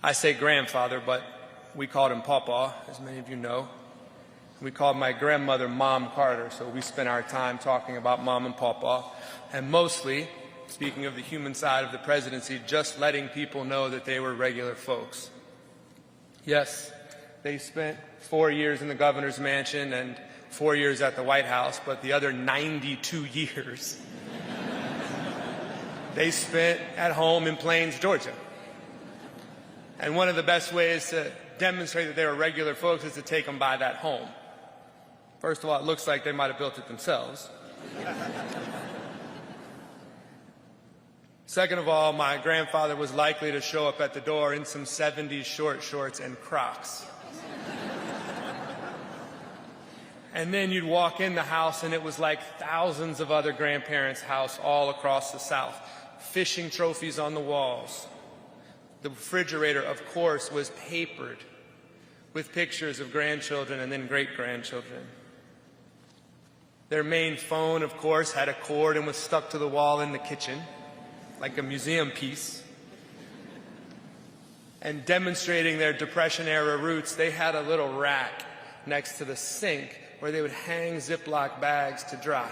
I say grandfather, but we called him Pawpaw, as many of you know. We called my grandmother Mom Carter, so we spent our time talking about Mom and Pawpaw, and mostly, speaking of the human side of the presidency, just letting people know that they were regular folks. Yes, they spent 4 years in the governor's mansion and 4 years at the White House, but the other 92 years they spent at home in Plains, Georgia. And one of the best ways to demonstrate that they were regular folks is to take them by that home. First of all, it looks like they might have built it themselves. Second of all, my grandfather was likely to show up at the door in some 70s short shorts and Crocs. And then you'd walk in the house and it was like thousands of other grandparents' house all across the South. Fishing trophies on the walls. The refrigerator, of course, was papered with pictures of grandchildren and then great-grandchildren. Their main phone, of course, had a cord and was stuck to the wall in the kitchen, like a museum piece. And demonstrating their Depression-era roots, they had a little rack next to the sink where they would hang Ziploc bags to dry.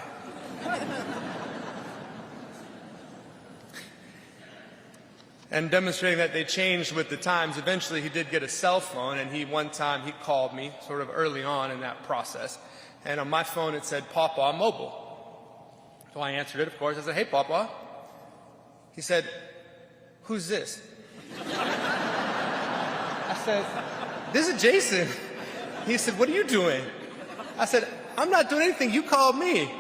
And demonstrating that they changed with the times, eventually he did get a cell phone, and one time he called me sort of early on in that process. And on my phone it said, Pawpaw Mobile. So I answered it, of course. I said, hey, Pawpaw. He said, who's this? I said, this is Jason. He said, what are you doing? I said, I'm not doing anything. You called me.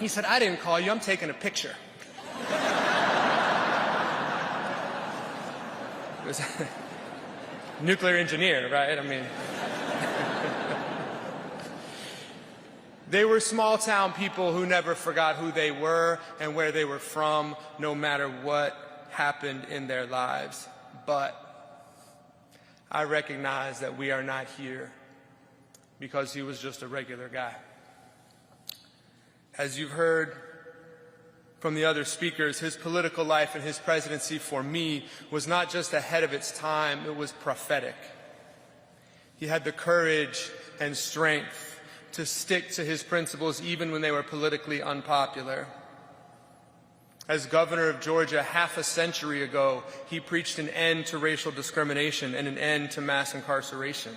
He said, I didn't call you. I'm taking a picture. It was nuclear engineer, right? I mean, they were small-town people who never forgot who they were and where they were from, no matter what happened in their lives. But I recognize that we are not here because he was just a regular guy. As you've heard from the other speakers, his political life and his presidency, for me, was not just ahead of its time, it was prophetic. He had the courage and strength to stick to his principles even when they were politically unpopular. As governor of Georgia half a century ago, he preached an end to racial discrimination and an end to mass incarceration.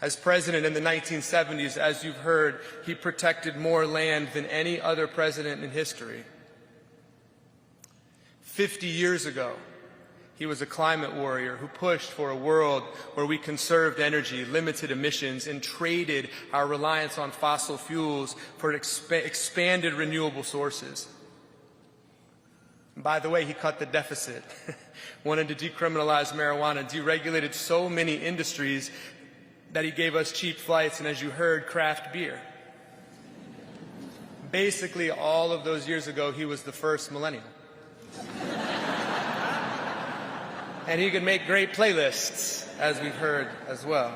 As president in the 1970s, as you've heard, he protected more land than any other president in history. 50 years ago, he was a climate warrior who pushed for a world where we conserved energy, limited emissions, and traded our reliance on fossil fuels for expanded renewable sources. And by the way, he cut the deficit, wanted to decriminalize marijuana, deregulated so many industries that he gave us cheap flights and, as you heard, craft beer. Basically, all of those years ago, he was the first millennial. And he could make great playlists, as we've heard as well.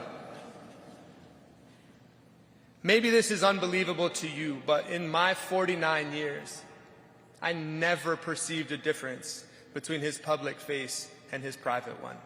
Maybe this is unbelievable to you, but in my 49 years, I never perceived a difference between his public face and his private one.